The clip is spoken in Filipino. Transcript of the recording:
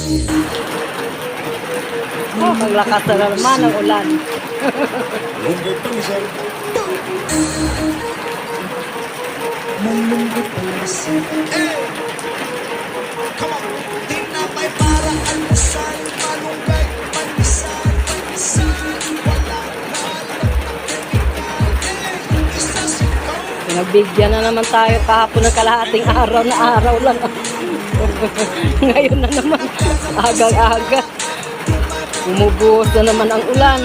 Oh, ang lakas na naman ng ulan. Come on, tinapay para almusal, malunggay, panisan, walang isa sigaw. Pinagbigyan na naman tayo kahapon ng kalahating araw na araw lang. Ngayon na naman, agang-aga. Umubuhos na naman ang ulan.